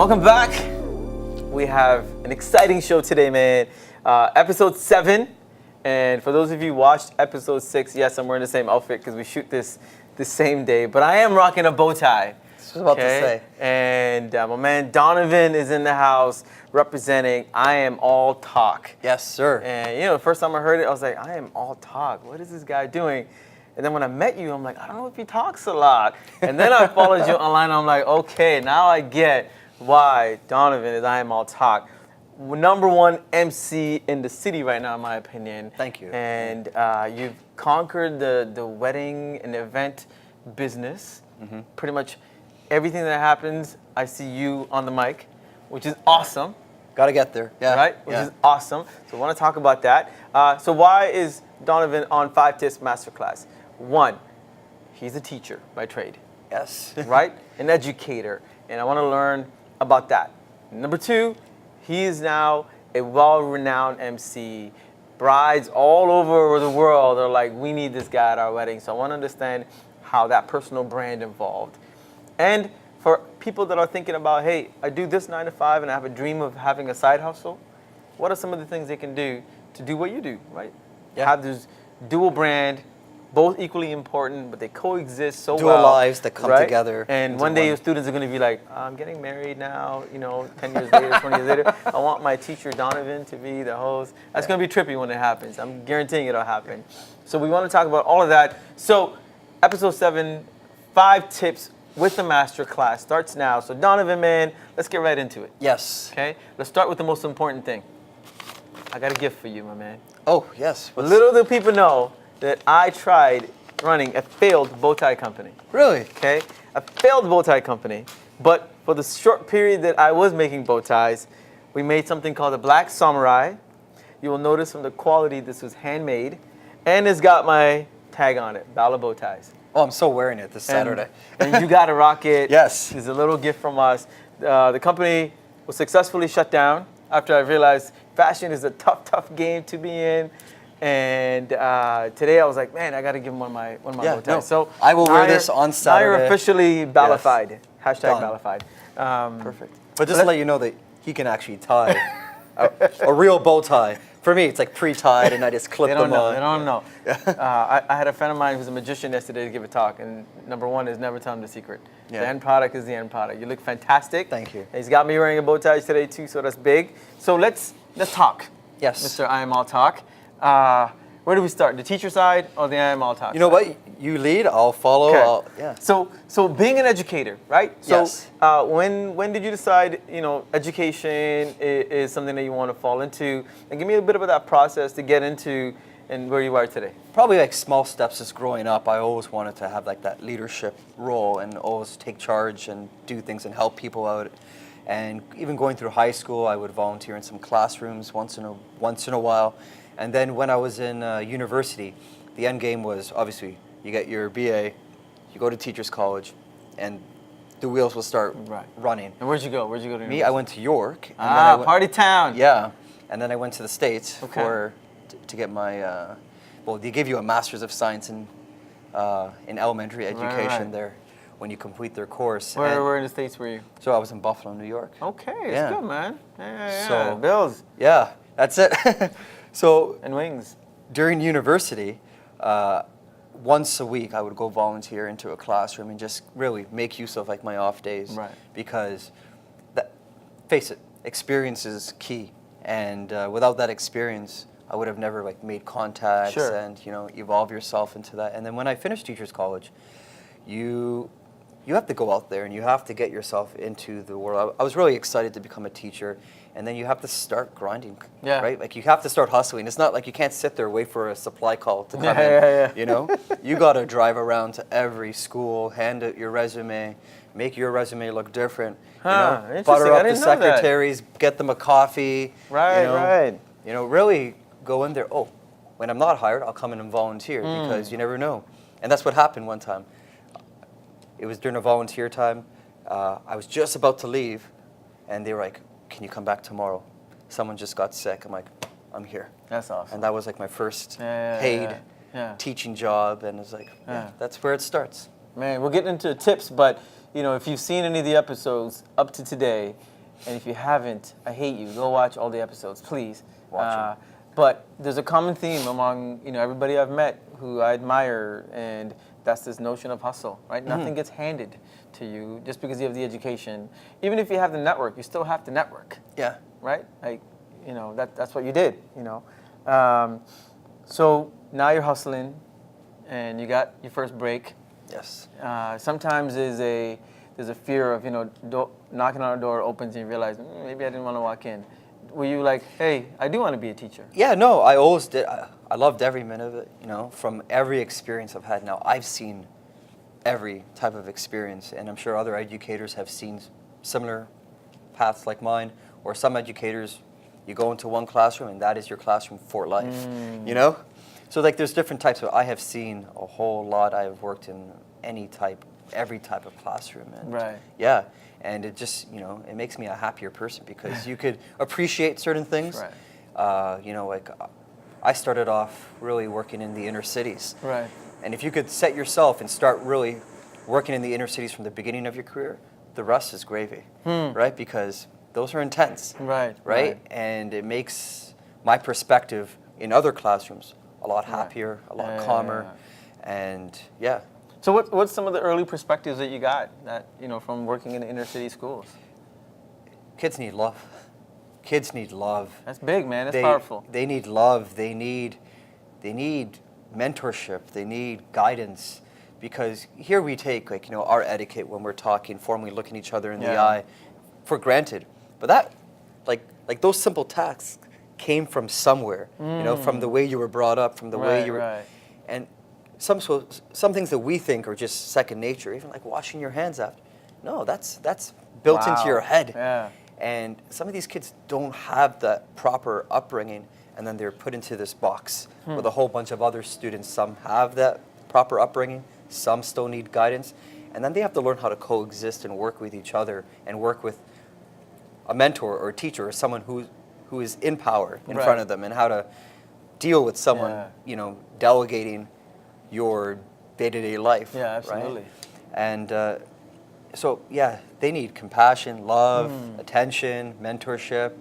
Welcome back. We have an exciting show today, man. Episode 7. And for those of you who watched episode 6, yes, I'm wearing the same outfit because we shoot this the same day. But I am rocking a bow tie. I was about to say. And my man Donovan is in the house representing I Am All Talk. Yes, sir. And the first time I heard it, I was like, I am all talk. What is this guy doing? And then when I met you, I'm like, I don't know if he talks a lot. And then I followed you online. I'm like, okay, now I get why Donovan is I Am All Talk. #1 MC in the city right now, in my opinion. Thank you. And you've conquered the wedding and event business. Mm-hmm. Pretty much everything that happens, I see you on the mic, which is awesome. Got to get there. Yeah. Right? Which is awesome. So I want to talk about that. So why is Donovan on 5 Tips Masterclass? 1, he's a teacher by trade. Yes. Right? An educator. And I want to learn about that. Number 2, he is now a well-renowned MC. Brides all over the world are like, we need this guy at our wedding. So I want to understand how that personal brand involved. And for people that are thinking about, hey, I do this 9 to 5 and I have a dream of having a side hustle, what are some of the things they can do to do what you do, right? Yeah. Have this dual brand, both equally important, but they coexist so Dual well. lives that come together. And one day your students are going to be like, I'm getting married now, 10 years later, 20 years later. I want my teacher Donovan to be the host. That's going to be trippy when it happens. I'm guaranteeing it'll happen. So we want to talk about all of that. So episode 7, 5 tips with the master class starts now. So Donovan, man, let's get right into it. Yes. Okay? Let's start with the most important thing. I got a gift for you, my man. Oh, yes. Little do people know that I tried running a failed bow tie company. Really? Okay? A failed bow tie company. But for the short period that I was making bow ties, we made something called the Black Samurai. You will notice from the quality this was handmade. And it's got my tag on it, Bala Bow Ties. Oh, I'm so wearing it this Saturday. And you got to rock it. Yes. It's a little gift from us. The company was successfully shut down after I realized fashion is a tough game to be in. And today I was like, man, I got to give him one of my bow ties. No, so I will wear this on Saturday. Now you're officially Balified. Yes. Hashtag Done. Balified. Perfect. But just to let you know that he can actually tie a real bow tie. For me, it's like pre-tied, and I just clip them on. They don't know. I had a friend of mine who's a magician yesterday to give a talk, and #1 is never tell him the secret. Yeah. The end product is the end product. You look fantastic. Thank you. And he's got me wearing a bow tie today too, so that's big. So let's talk. Yes. Mr. I Am All Talk. Where do we start? The teacher side or the I Am All Talk? You know what? You lead, I'll follow. Okay. So being an educator, right? So Yes. when did you decide, education is something that you want to fall into? And give me a bit of that process to get into and where you are today. Probably like small steps as growing up. I always wanted to have like that leadership role and always take charge and do things and help people out. And even going through high school, I would volunteer in some classrooms once in a while. And then when I was in university, the end game was obviously you get your BA, you go to teachers college, and the wheels will start running. And where'd you go? To Me, university? I went to York. And then I went, party town. Yeah, and then I went to the States Okay. to get my. Well, they give you a Master's of Science in elementary education Right. there when you complete their course. Where in the States were you? So I was in Buffalo, New York. Okay, it's Yeah. good, man. Yeah. So- Bills Yeah, that's it. So and wings. during university, once a week I would go volunteer into a classroom and just really make use of like my off days. Right. Because, face it, experience is key. And without that experience, I would have never like made contacts Sure. and evolve yourself into that. And then when I finished teachers college, you have to go out there and you have to get yourself into the world. I was really excited to become a teacher, and then you have to start grinding, Yeah. right? Like you have to start hustling. It's not like you can't sit there wait for a supply call to come in. Yeah. You got to drive around to every school, hand out your resume, make your resume look different. Interesting. Butter I up the didn't know that. secretaries, get them a coffee. Right. Really go in there. Oh, when I'm not hired, I'll come in and volunteer because you never know. And that's what happened one time. It was during a volunteer time. I was just about to leave, and they were like, "Can you come back tomorrow? Someone just got sick." I'm like, "I'm here." That's awesome. And that was like my first Yeah. paid Yeah. teaching job, and it's like, that's where it starts. Man, we're getting into tips, but if you've seen any of the episodes up to today, And if you haven't, I hate you. Go watch all the episodes, please. Watch But there's a common theme among everybody I've met who I admire, and that's this notion of hustle, right? Nothing gets handed to you just because you have the education. Even if you have the network, you still have to network. Yeah. Right? Like, that's what you did. So now you're hustling, and you got your first break. Yes. Sometimes there's a fear of knocking on a door opens and you realize maybe I didn't want to walk in. Were you like, hey, I do want to be a teacher? Yeah, no, I always did. I loved every minute of it, from every experience I've had. Now, I've seen every type of experience, and I'm sure other educators have seen similar paths like mine, or some educators, you go into one classroom and that is your classroom for life, So like there's different types I have seen a whole lot. I've worked in every type of classroom. And right. Yeah. And it just, it makes me a happier person because you could appreciate certain things. Right. Like I started off really working in the inner cities. Right. And if you could set yourself and start really working in the inner cities from the beginning of your career, the rest is gravy, right? Because those are intense. Right. And it makes my perspective in other classrooms a lot happier, a lot calmer, and yeah. So what's some of the early perspectives that you got that from working in the inner city schools? Kids need love. Kids need love. That's big, man. That's powerful. They need love. They need mentorship. They need guidance, because here we take our etiquette when we're talking, formally looking each other in the eye, for granted. But that, like those simple tasks came from somewhere. From the way you were brought up, from the way you were, and some things that we think are just second nature, even like washing your hands after. No, that's built into your head. Yeah. And some of these kids don't have that proper upbringing, and then they're put into this box with a whole bunch of other students. Some have that proper upbringing, some still need guidance, and then they have to learn how to coexist and work with each other and work with a mentor or a teacher or someone who is in power in front of them, and how to deal with someone, delegating your day-to-day life. Yeah, absolutely. Right? And so, yeah, they need compassion, love, attention, mentorship,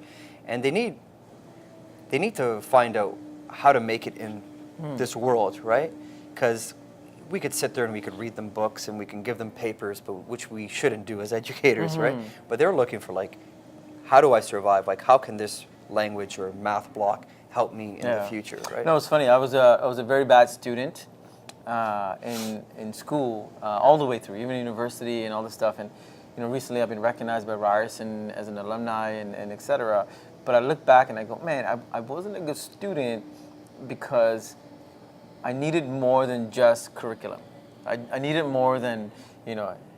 and they need to find out how to make it in this world, right? Because we could sit there and we could read them books and we can give them papers, but which we shouldn't do as educators, right? But they're looking for how do I survive? How can this language or math block help me in the future, right? No, it's funny. I was a very bad student in school all the way through, even university and all this stuff. And recently I've been recognized by Ryerson as an alumni and et cetera. But I look back and I go, man, I wasn't a good student because I needed more than just curriculum. I needed more than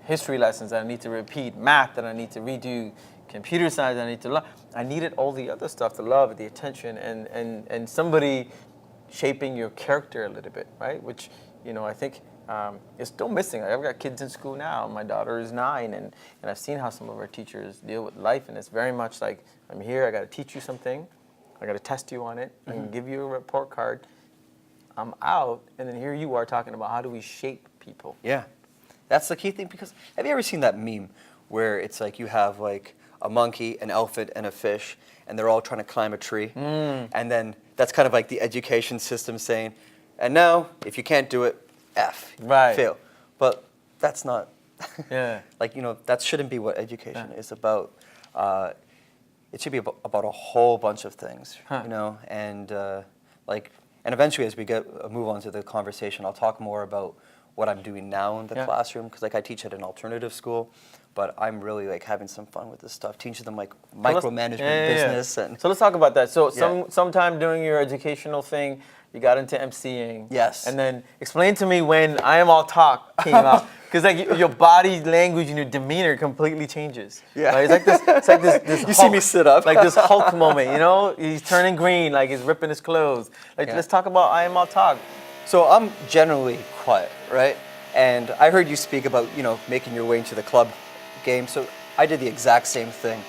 history lessons that I need to repeat, math that I need to redo, computer science that I need to learn. I needed all the other stuff, the love, the attention, and somebody shaping your character a little bit, right? Which I think is still missing. I've got kids in school now. My daughter is 9, and I've seen how some of our teachers deal with life, and it's very much like, I'm here, I got to teach you something, I got to test you on it, I can give you a report card, I'm out, and then here you are talking about how do we shape people. Yeah, that's the key thing, because have you ever seen that meme where it's like you have a monkey, an elephant, and a fish, and they're all trying to climb a tree, and then that's kind of like the education system saying, and now, if you can't do it, F, fail. But that's not, that shouldn't be what education is about. It should be about a whole bunch of things, and and eventually as we move on to the conversation, I'll talk more about what I'm doing now in the classroom, because I teach at an alternative school, but I'm really having some fun with this stuff, teaching them micromanagement business. And so let's talk about that. So sometime during your educational thing, you got into emceeing. Yes. And then explain to me when I Am All Talk came out. Because your body language and your demeanor completely changes. Yeah. Right? It's like this you see me sit up. Like this Hulk moment, he's turning green, like he's ripping his clothes. Let's talk about I Am All Talk. So I'm generally quiet, right? And I heard you speak about, making your way into the club game. So I did the exact same thing.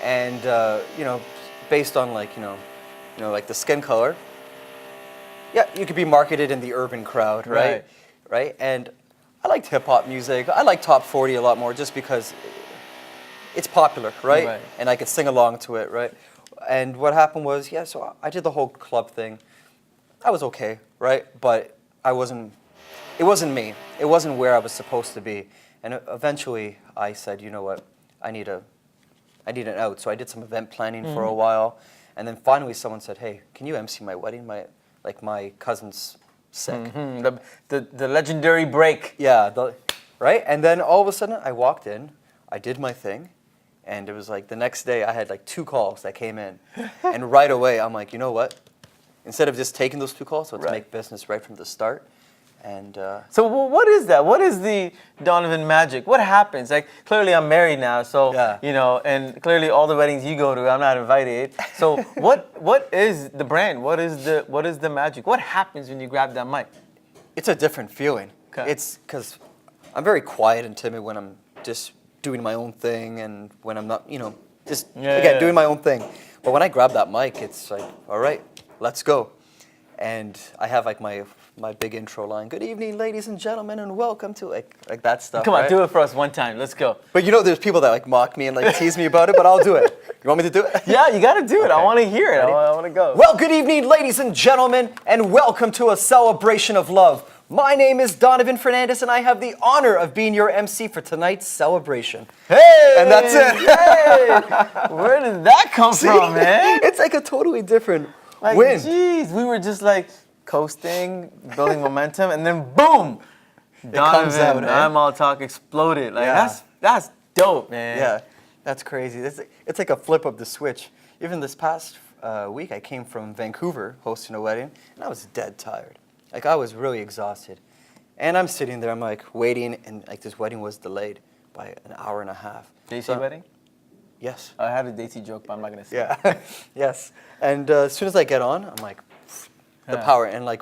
And, based on the skin color, you could be marketed in the urban crowd, right? And I liked hip hop music. I like top 40 a lot more, just because it's popular, right? Right. And I could sing along to it, right? And what happened was, yeah, so I did the whole club thing. I was okay, right? But it wasn't me. It wasn't where I was supposed to be. And eventually I said, you know what, I need an out. So I did some event planning for a while. And then finally someone said, hey, can you MC my wedding? My cousin's sick. The legendary break. Yeah, right? And then all of a sudden I walked in, I did my thing, and it was like the next day I had like 2 calls that came in. And right away I'm like, you know what? Instead of just taking those 2 calls, let's make business right from the start. And so what is that? What is the Donovan magic? What happens? Like, clearly I'm married now, so you know, and clearly all the weddings you go to, I'm not invited. So what is the brand? What is the magic? What happens when you grab that mic? it's a different feeling. Okay. It's because I'm very quiet and timid when I'm just doing my own thing, and when I'm not, you know, just doing my own thing. But when I grab that mic, it's like, all right, let's go. And I have like my big intro line. Good evening, ladies and gentlemen, and welcome to like that stuff. Come on, do it for us one time. Let's go. But you know, there's people that like mock me and like tease me about it, but I'll do it. You want me to do it? Yeah, you got to do it. Okay. I want to hear it. I want to go. Well, good evening, ladies and gentlemen, and welcome to a celebration of love. My name is Donovan Fernandes, and I have the honor of being your MC for tonight's celebration. Hey! And that's it. Hey! Where did that come from, man? It's like a totally different Like, win. Jeez, we were just like coasting, building momentum, and then boom! comes out, Donovan, eh? I'm all talk exploded. Like that's dope, man. Yeah, that's crazy. It's like a flip of the switch. Even this past week, I came from Vancouver hosting a wedding, and I was dead tired. Like, I was really exhausted. And I'm sitting there, I'm like waiting, and like this wedding was delayed by an hour and a half. Daisy wedding? Yes. I had a Daisy joke, but I'm not gonna say it. Yeah. Yes. And as soon as I get on, I'm like, the power. And like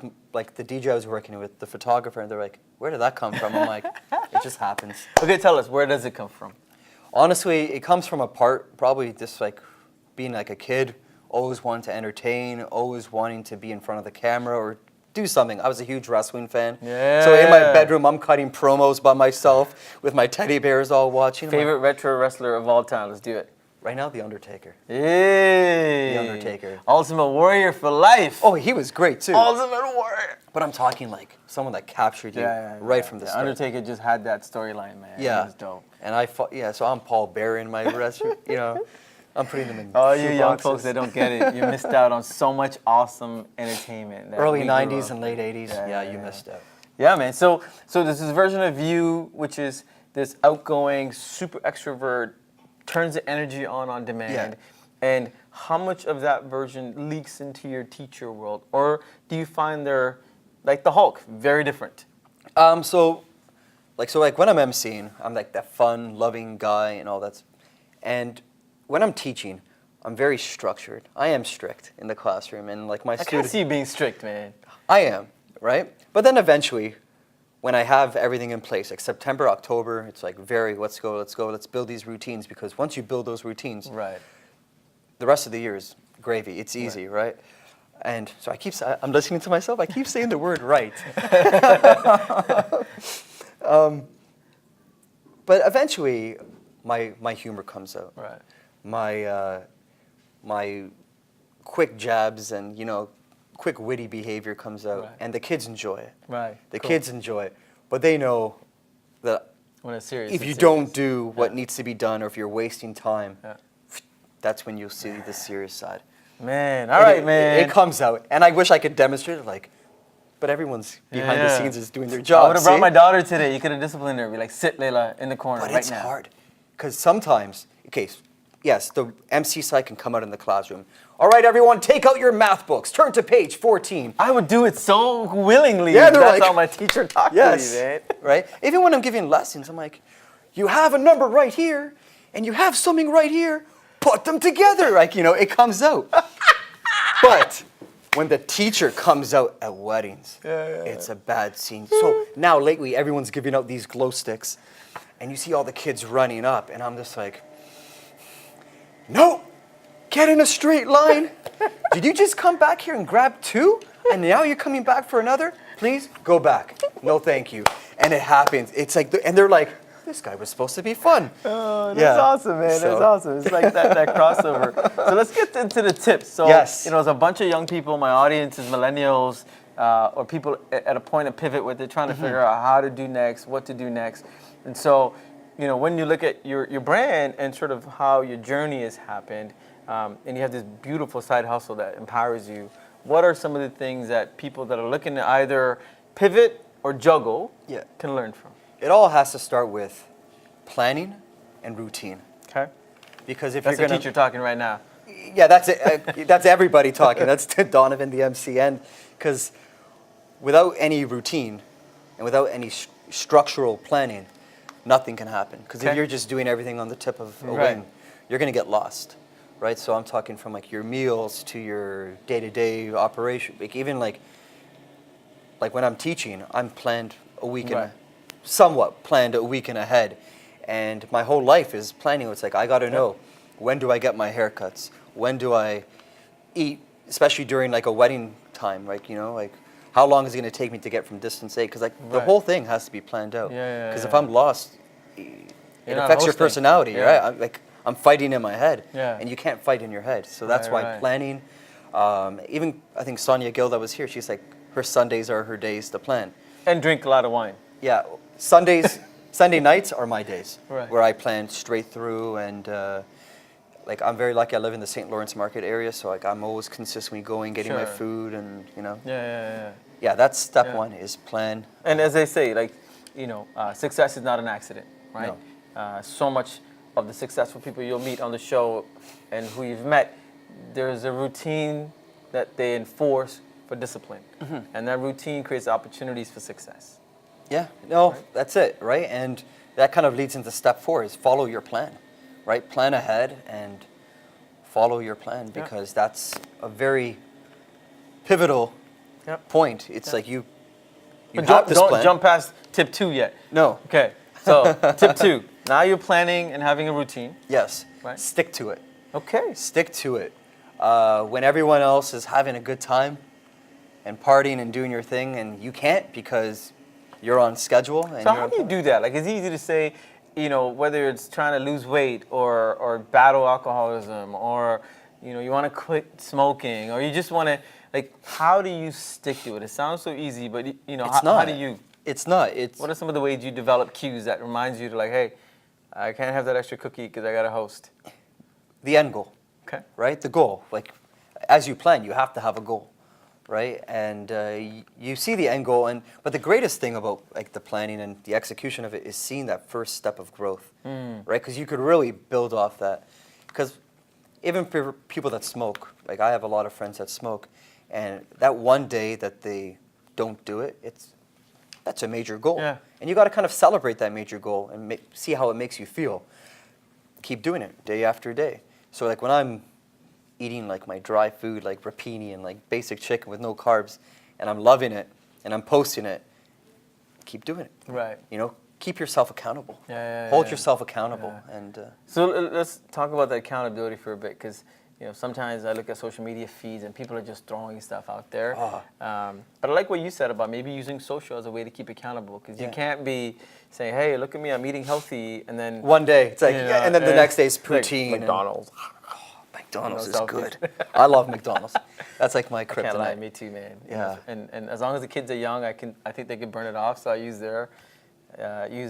the DJ I was working with, the photographer, and they're like, where did that come from? I'm like, it just happens. Okay, tell us, where does it come from? Honestly, it comes from a part, probably just like being like a kid, always wanting to entertain, always wanting to be in front of the camera or do something. I was a huge wrestling fan. Yeah. So in my bedroom, I'm cutting promos by myself with my teddy bears all watching. Favorite retro wrestler of all time, let's do it. Right now, The Undertaker. Hey. The Undertaker. Ultimate Warrior for life. Oh, he was great too. Ultimate Warrior. But I'm talking like someone that captured you right from the start. Undertaker just had that storyline, man. Yeah. It was dope. And I fought, so I'm Paul Bearer in my restaurant, you know. I'm putting them in Oh, you young shoeboxes. folks that don't get it, you missed out on so much awesome entertainment. That Early we grew 90s up and with. late 80s, you missed out. Yeah, man. So there's this version of you, which is this outgoing, super extrovert, turns the energy on demand. And how much of that version leaks into your teacher world? Or do you find they're, like the Hulk, very different? So when I'm emceeing, I'm like that fun, loving guy and all that. And when I'm teaching, I'm very structured. I am strict in the classroom, and like my I can't students. see you being strict, man. I am, right? But then eventually, when I have everything in place, like September, October, it's like let's go, let's build these routines, because once you build those routines, Right. the rest of the year is gravy. It's easy, right? And so I'm listening to myself. I keep saying the word right. But eventually, my humor comes out. Right. My quick jabs and, you know, quick witty behavior comes out, Right. and the kids enjoy it. Right. The Cool. kids enjoy it, but they know that When it's serious. if it's you serious. don't do what needs to be done, or if you're wasting time, Yeah. that's when you'll see the serious side. Man, all right, it, man. It comes out, and I wish I could demonstrate it, like, but everyone's behind the scenes is doing their job. I would have brought my daughter today. You could have disciplined her. Be like, sit, Layla, in the corner But right it's now. hard, because sometimes, yes, the MC side can come out in the classroom. All right, everyone, take out your math books. Turn to page 14. I would do it so willingly. Yeah, they're That's like- how my teacher talked Yes, to me, man. right? Even when I'm giving lessons, I'm like, you have a number right here, and you have something right here. Put them together. Like, you know, it comes out. But when the teacher comes out at weddings, it's a bad scene. So now lately, everyone's giving out these glow sticks, and you see all the kids running up, and I'm just like, no, get in a straight line. Did you just come back here and grab 2? And now you're coming back for another? Please go back. No, thank you. And it happens. It's like, and they're like, this guy was supposed to be fun. Oh, that's awesome, man. So- That's awesome. It's like that crossover. So let's get into the tips. So, Yes. there's a bunch of young people. My audience is millennials or people at a point of pivot where they're trying to figure out how to do next, what to do next. And so, when you look at your brand and sort of how your journey has happened, and you have this beautiful side hustle that empowers you, what are some of the things that people that are looking to either pivot or juggle can learn from? It all has to start with planning and routine. Okay. Because if That's you're the going teacher talking right now. Yeah, that's it. That's everybody talking. That's Donovan, the MC. And because without any routine and without any structural planning, nothing can happen. Because if you're just doing everything on the tip of a wing, you're going to get lost, right? So I'm talking from like your meals to your day-to-day operation. Like even like when I'm teaching, I'm planned a week somewhat planned a week and ahead. And my whole life is planning. It's like, I got to know, when do I get my haircuts? When do I eat, especially during like a wedding time, like, like how long is it going to take me to get from distance A? Because like the whole thing has to be planned out. Because if I'm lost, it affects your personality, right? I'm fighting in my head, and you can't fight in your head. So that's why planning, even I think Sonia Gill that was here, she's like, her Sundays are her days to plan. And drink a lot of wine. Yeah, Sunday nights are my days where I plan straight through, and like I'm very lucky. I live in the St. Lawrence Market area, so like I'm always consistently going, getting my food, and Yeah, that's step one is plan. And as they say, like success is not an accident, right? No. So much of the successful people you'll meet on the show and who you've met, there's a routine that they enforce for discipline, and that routine creates opportunities for success. Yeah, that's it, right? And that kind of leads into step 4 is follow your plan, right? Plan ahead and follow your plan, because that's a very pivotal point. It's like you have this plan. Don't jump past tip 2 yet. No. Okay, so tip 2. Now you're planning and having a routine. Yes. Right. Stick to it. Okay. Stick to it. When everyone else is having a good time and partying and doing your thing, and you can't because you're on schedule. And so how do you do that? Like, it's easy to say, whether it's trying to lose weight or battle alcoholism, or you want to quit smoking, or you just want to, like, how do you stick to it? It sounds so easy, but how do you? It's not. What are some of the ways you develop cues that reminds you to, like, hey, I can't have that extra cookie because I got to host? The end goal. Okay. Right? The goal. Like, as you plan, you have to have a goal, right? And you see the end goal, but the greatest thing about like the planning and the execution of it is seeing that first step of growth, right? Because you could really build off that. Because even for people that smoke, like I have a lot of friends that smoke, and that one day that they don't do it, that's a major goal. Yeah. And you got to kind of celebrate that major goal and see how it makes you feel. Keep doing it day after day. So like when I'm eating like my dry food, like rapini and like basic chicken with no carbs, and I'm loving it, and I'm posting it, keep doing it. Right. Keep yourself accountable. Hold yourself accountable. Yeah. And so let's talk about the accountability for a bit, because sometimes I look at social media feeds and people are just throwing stuff out there. But I like what you said about maybe using social as a way to keep accountable, because you can't be saying, hey, look at me, I'm eating healthy, and then one day it's like, and then the next day it's poutine. Like McDonald's. McDonald's is good. I love McDonald's. That's like my kryptonite. I can't lie, me too, man. Yeah. And as long as the kids are young, I think they can burn it off. So I use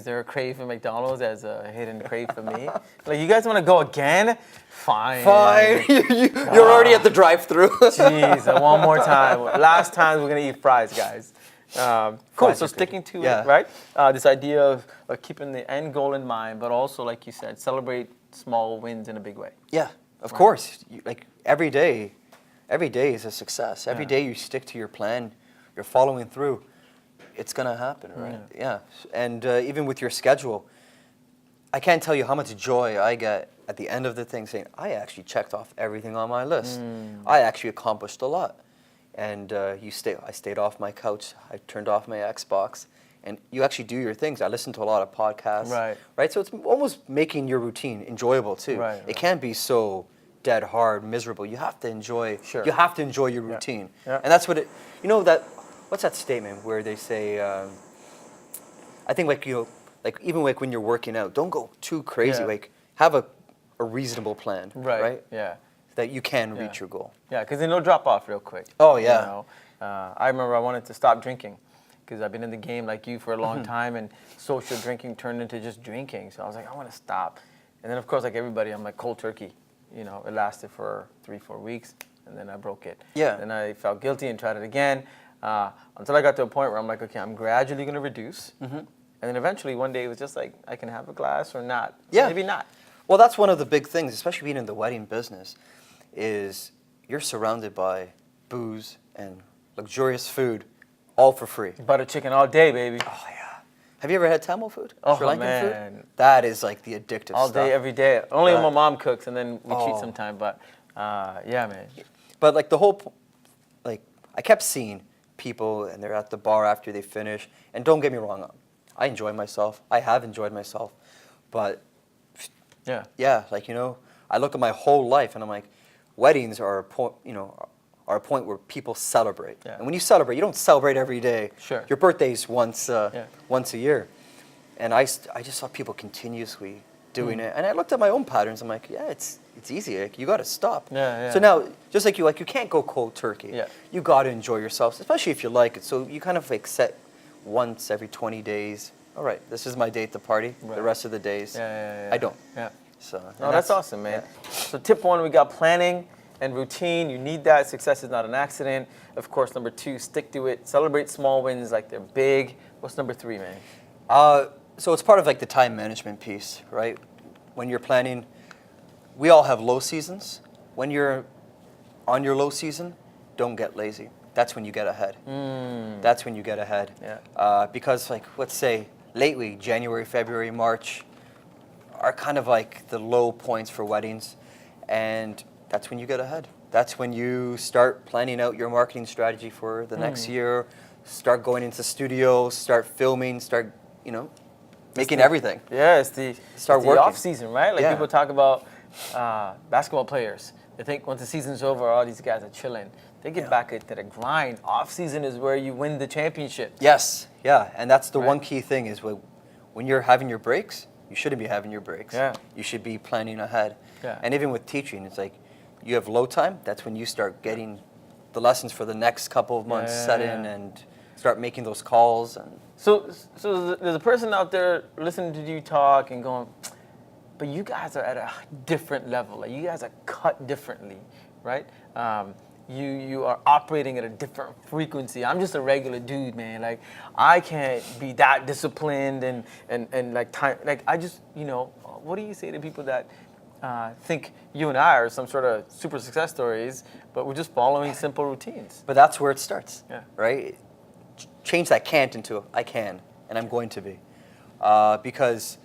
their crave for McDonald's as a hidden crave for me. Like, you guys want to go again? Fine. You're already at the drive-thru. Jeez, one more time. Last time we're gonna eat fries, guys. Cool. So sticking to it, right? This idea of keeping the end goal in mind, but also, like you said, celebrate small wins in a big way. Yeah. Of course, like every day is a success. Every day you stick to your plan, you're following through, it's gonna happen, right? Yeah. And even with your schedule, I can't tell you how much joy I get at the end of the thing saying, I actually checked off everything on my list. I actually accomplished a lot. And I stayed off my couch, I turned off my Xbox, and you actually do your things. I listen to a lot of podcasts. Right? So it's almost making your routine enjoyable too. Right. It can't be so dead hard, miserable. You have to enjoy you have to enjoy your routine. Yeah. And that's what what's that statement where they say I think like like even like when you're working out, don't go too crazy. Yeah. Like have a reasonable plan, right? Yeah. That you can Yeah. reach your goal. Yeah, because then it'll drop off real quick. Oh, yeah. You know? I remember I wanted to stop drinking because I've been in the game like you for a long time, and social drinking turned into just drinking. So I was like, I want to stop. And then, of course, like everybody, I'm like cold turkey. You know, it lasted for 3-4 weeks, and then I broke it. Yeah. Then I felt guilty and tried it again until I got to a point where I'm like, okay, I'm gradually going to reduce. And then eventually one day it was just like, I can have a glass or not. Yeah. Maybe not. Well, that's one of the big things, especially being in the wedding business, is you're surrounded by booze and luxurious food, all for free. Butter chicken all day, baby. Oh yeah. Have you ever had Tamil food? Oh, Sri Lankan man. food? That is like the addictive All stuff. day, every day. Only when Right. my mom cooks, and then we cheat Oh. sometime. But yeah, man. But like the whole, like I kept seeing people and they're at the bar after they finish. And don't get me wrong, I enjoy myself. I have enjoyed myself, but Yeah. yeah, like I look at my whole life and I'm like, weddings are a point, are a point where people celebrate. Yeah. And when you celebrate, you don't celebrate every day. Sure. Your birthday's once Yeah. once a year, and I just saw people continuously doing it, and I looked at my own patterns. I'm like, yeah, it's easy. Like, you got to stop. Yeah. So now, just like you can't go cold turkey. Yeah. You got to enjoy yourself, especially if you like it. So you kind of like set once every 20 days. All right, this is my day at the party. Right. The rest of the days, Yeah. I don't. Yeah. So No, that's awesome, man. yeah. So tip 1, we got planning and routine. You need that. Success is not an accident. Of course, number 2, stick to it. Celebrate small wins like they're big. What's number 3, man? So it's part of like the time management piece, right? When you're planning, we all have low seasons. When you're on your low season, don't get lazy. That's when you get ahead. That's when you get ahead. Yeah. Because like, let's say lately, January, February, March are kind of like the low points for weddings. And that's when you get ahead. That's when you start planning out your marketing strategy for the next year, start going into studios, start filming, start, making everything. Yeah, it's the working. off season, right? Like Yeah. people talk about basketball players. They think once the season's over, all these guys are chilling. They get back into the grind. Off season is where you win the championship. Yes, yeah, and that's the Right. one key thing is when you're having your breaks, you shouldn't be having your breaks. Yeah. You should be planning ahead. Yeah. And even with teaching, it's like you have low time, that's when you start getting the lessons for the next couple of months set in and start making those calls. And So there's a person out there listening to you talk and going, but you guys are at a different level. Like you guys are cut differently, right? You are operating at a different frequency. I'm just a regular dude, man. Like I can't be that disciplined and like time. Like I just, what do you say to people that think you and I are some sort of super success stories, but we're just following simple routines? But that's where it starts, Yeah. right? Change that can't into I can, and I'm going to be. Because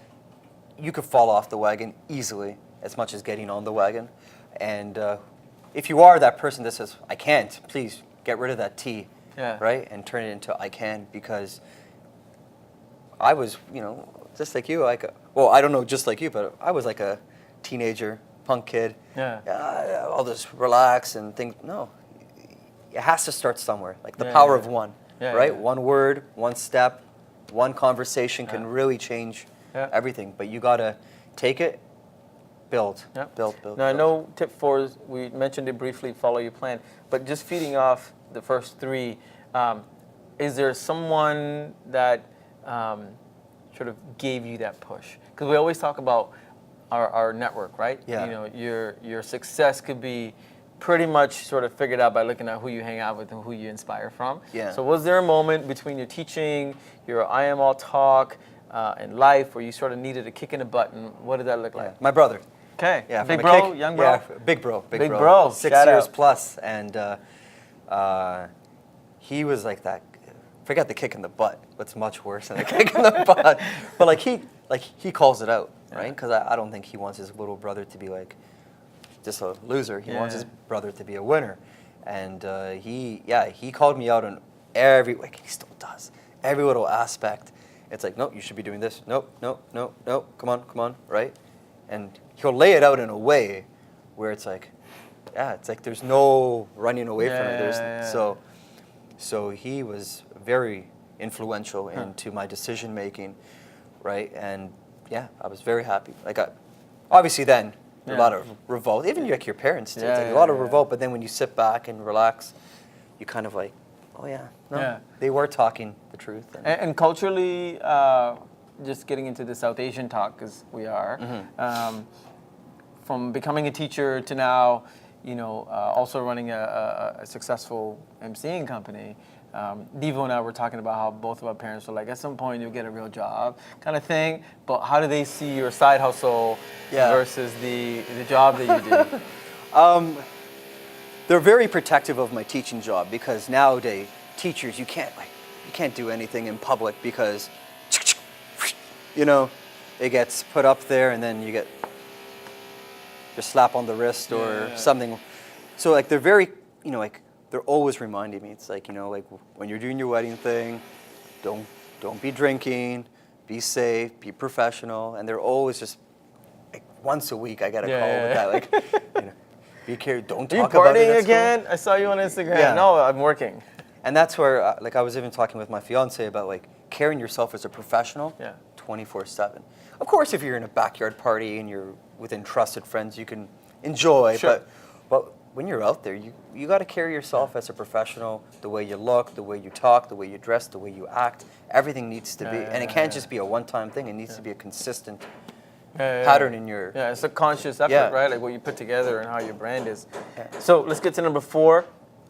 you could fall off the wagon easily as much as getting on the wagon. And if you are that person that says, I can't, please get rid of that T, Yeah. right? And turn it into I can, because I was, just like you, well, I don't know just like you, but I was like a teenager, punk kid. Yeah. I'll just relax and think, no, it has to start somewhere. Like the Yeah, power yeah. of one, Yeah, right? yeah. One word, one step, one conversation can really change everything. But you got to take it, build, Yep. build. Now, I know tip 4 is, we mentioned it briefly, follow your plan, but just feeding off the first 3, is there someone that sort of gave you that push? Because we always talk about our network, right? Yeah. Your success could be pretty much sort of figured out by looking at who you hang out with and who you inspire from. Yeah. So was there a moment between your teaching, your I Am All talk, and life where you sort of needed a kick in the butt, and what did that look like? My brother. Okay. Yeah, Big from a bro, kick- young bro? Yeah, big bro. Big bro. 6 Shout years out. plus, and he was like that. Forget the kick in the butt. What's much worse than a kick in the butt? But he calls it out, right? Because I don't think he wants his little brother to be like just a loser. He wants his brother to be a winner, and he called me out on every, like he still does, every little aspect. It's like, nope, you should be doing this. Nope, come on, right? And he'll lay it out in a way where it's like, it's like there's no running away from it. So he was very influential into my decision making. right? And yeah, I was very happy. Like, obviously then, a lot of revolt. Even like your parents did. Like, a lot of revolt, but then when you sit back and relax, you kind of like, oh yeah, no, they were talking the truth. And culturally, just getting into the South Asian talk, because we are, from becoming a teacher to now, also running a successful MCing company. Devo and I were talking about how both of our parents were like, at some point you'll get a real job kind of thing, but how do they see your side hustle versus the job that you do? They're very protective of my teaching job, because nowadays teachers, you can't do anything in public because it gets put up there and then you get your slap on the wrist or something. So like they're very, they're always reminding me. It's like, like when you're doing your wedding thing, don't be drinking, be safe, be professional. And they're always just like once a week I get a call with that, like, be careful, don't talk about it. Are you partying again? I saw you on Instagram. Yeah. No, I'm working. And that's where, like, I was even talking with my fiance about like carrying yourself as a professional, 24/7. Of course, if you're in a backyard party and you're within trusted friends, you can enjoy. Sure. But when you're out there, you got to carry yourself as a professional. The way you look, the way you talk, the way you dress, the way you act, everything needs to be. And it can't just be a one-time thing. It needs to be a consistent pattern in your. Yeah, it's a conscious effort, right? Like what you put together and how your brand is. So let's get to number 4.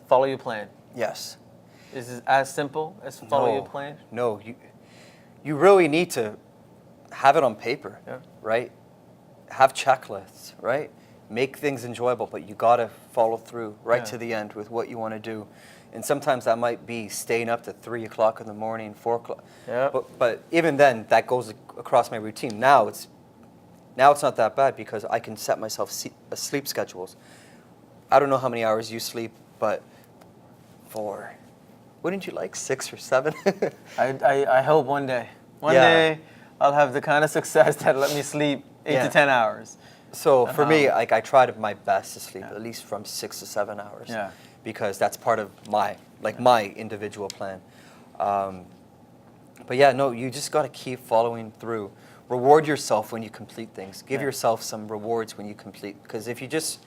Follow your plan. Yes. Is it as simple as follow your plan? No, you really need to have it on paper, right? Have checklists, right? Make things enjoyable, but you gotta follow through right to the end with what you want to do. And sometimes that might be staying up to 3 o'clock in the morning, 4 o'clock. Yeah. But even then, that goes across my routine. Now it's not that bad because I can set myself sleep schedules. I don't know how many hours you sleep, but wouldn't you like 6 or 7? I hope one day. One day I'll have the kind of success that let me sleep 8 to 10 hours. So for me, like I tried my best to sleep at least from 6 to 7 hours. Yeah. Because that's part of my individual plan. But yeah, no, you just got to keep following through. Reward yourself when you complete things. Give yourself some rewards when you complete. Because if you just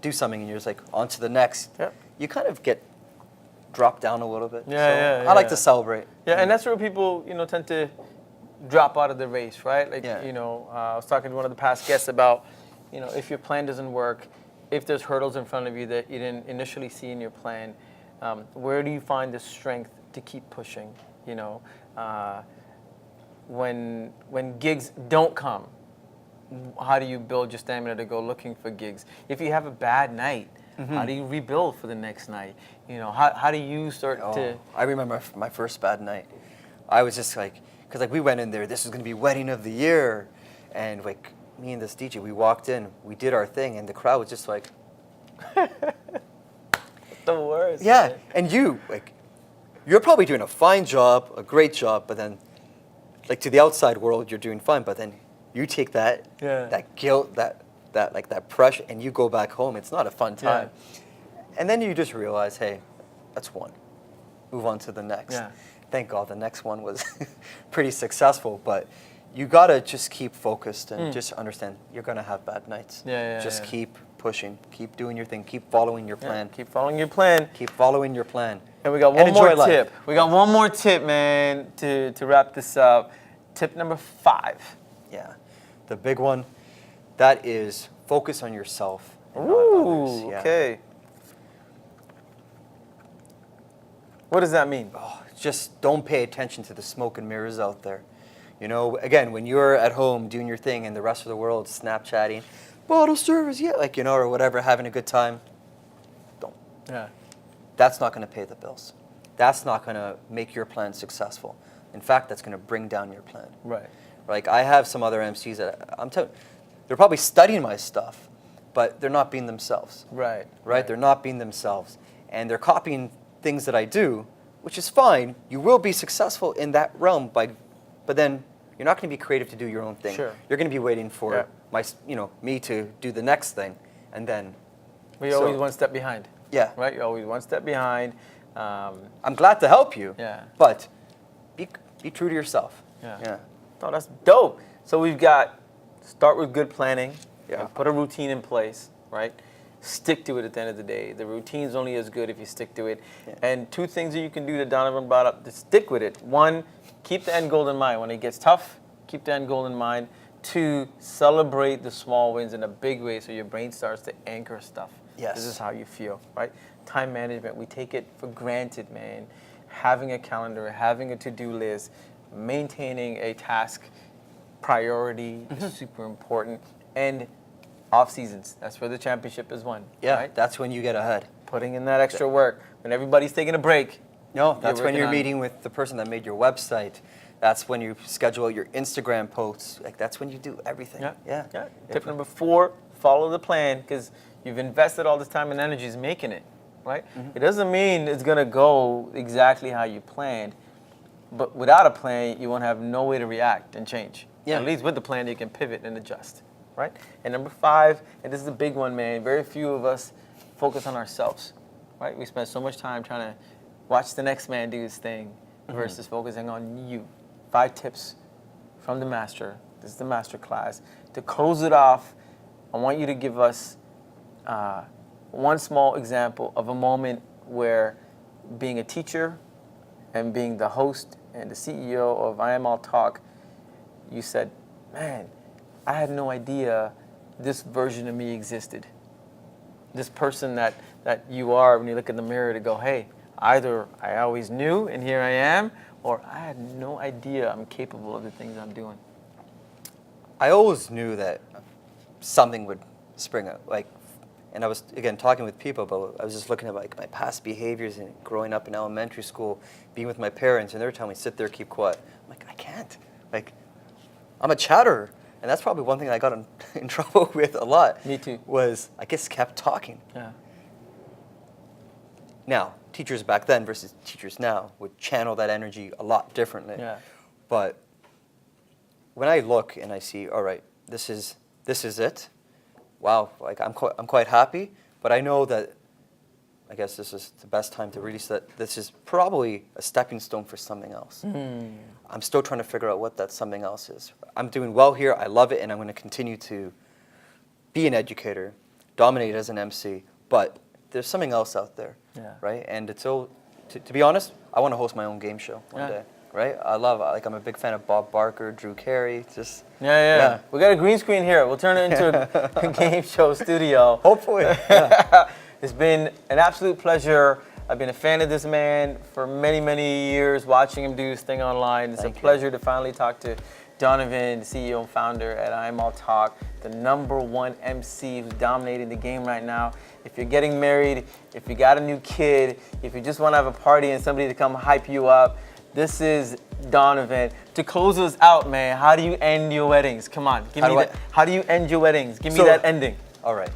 do something and you're just like on to the next, you kind of get dropped down a little bit. I like to celebrate. Yeah, and that's where people, tend to drop out of the race, right? Like, I was talking to one of the past guests about, if your plan doesn't work, if there's hurdles in front of you that you didn't initially see in your plan, where do you find the strength to keep pushing? When gigs don't come, how do you build your stamina to go looking for gigs? If you have a bad night, how do you rebuild for the next night? How do you start to... I remember my first bad night. I was just like, because like we went in there, this was going to be wedding of the year. And like me and this DJ, we walked in, we did our thing, and the crowd was just like... The worst. Yeah, man. and you're probably doing a fine job, a great job, but then like to the outside world, you're doing fine, but then you take that guilt, that pressure, and you go back home. It's not a fun time. And then you just realize, hey, that's one. Move on to the next. Thank God the next one was pretty successful, but you gotta just keep focused and just understand you're gonna have bad nights. Just keep pushing, keep doing your thing, keep following your plan. Keep following your plan. Keep following your plan. And we got one more tip. We got one more tip, man, to wrap this up. Tip number 5. Yeah, the big one, that is focus on yourself and not others. Yeah. Okay. What does that mean? Just don't pay attention to the smoke and mirrors out there. Again, when you're at home doing your thing and the rest of the world Snapchatting, bottle service, or whatever, having a good time, don't. Yeah. That's not going to pay the bills. That's not going to make your plan successful. In fact, that's going to bring down your plan. Right. Like I have some other MCs that they're probably studying my stuff, but they're not being themselves. Right. They're not being themselves. And they're copying things that I do, which is fine. You will be successful in that realm, but then you're not going to be creative to do your own thing. Sure. You're going to be waiting for me to do the next thing, and then... We're always one step behind. Yeah. Right? You're always one step behind. I'm glad to help you. Yeah. But be true to yourself. Yeah. Oh, that's dope. So we've got start with good planning. Yeah. And put a routine in place, right? Stick to it at the end of the day. The routine's only as good if you stick to it. Yeah. And 2 things that you can do that Donovan brought up to stick with it. 1, keep the end goal in mind. When it gets tough, keep the end goal in mind. 2, celebrate the small wins in a big way so your brain starts to anchor stuff. Yes. This is how you feel, right? Time management, we take it for granted, man. Having a calendar, having a to-do list, maintaining a task priority is super important. And off seasons, that's where the championship is won. Yeah, right? that's when you get ahead. Putting in that extra work. When everybody's taking a break. No, that's when working you're on- meeting with the person that made your website. That's when you schedule your Instagram posts. Like, that's when you do everything. Yeah. Tip number 4, follow the plan, because you've invested all this time and energies making it, right? It doesn't mean it's going to go exactly how you planned, but without a plan, you won't have no way to react and change. Yeah. At least with the plan, you can pivot and adjust, right? And number 5, and this is the big one, man, very few of us focus on ourselves, right? We spend so much time trying to watch the next man do his thing versus focusing on you. 5 tips from the master. This is the master class. To close it off, I want you to give us one small example of a moment where being a teacher and being the host and the CEO of I Am All Talk, you said, man, I had no idea this version of me existed. This person that you are when you look in the mirror to go, hey, either I always knew and here I am, or I had no idea I'm capable of the things I'm doing. I always knew that something would spring up. Like, and I was, again, talking with people, but I was just looking at like my past behaviors and growing up in elementary school, being with my parents, and they were telling me, sit there, keep quiet. I'm like, I can't. Like, I'm a chatterer. And that's probably one thing I got in trouble with a lot. Me too. Was I just kept talking. Yeah. Now, teachers back then versus teachers now would channel that energy a lot differently. Yeah. But when I look and I see, all right, this is it. Wow, like I'm quite happy. But I know that, I guess this is the best time to release that. This is probably a stepping stone for something else. I'm still trying to figure out what that something else is. I'm doing well here. I love it, and I'm going to continue to be an educator, dominate as an MC. But there's something else out there, right? And it's all, to be honest, I want to host my own game show one day, right? I'm a big fan of Bob Barker, Drew Carey, just. Yeah. We got a green screen here. We'll turn it into a game show studio. Hopefully. Yeah. It's been an absolute pleasure. I've been a fan of this man for many, many years, watching him do his thing online. It's a pleasure to finally talk to Donovan, the CEO and founder at I Am All Talk, the #1 MC who's dominating the game right now. If you're getting married, if you got a new kid, if you just want to have a party and somebody to come hype you up, this is Donovan. To close us out, man, how do you end your weddings? Come on, how do you end your weddings? Give me that ending. All right.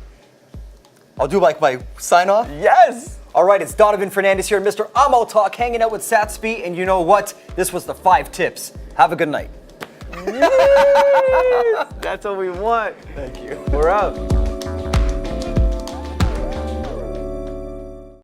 I'll do like my sign off. Yes. All right, it's Donovan Fernandes here, Mr. I'm All Talk, hanging out with Sats.B, and you know what? This was the 5 tips. Have a good night. That's what we want. Thank you. We're up.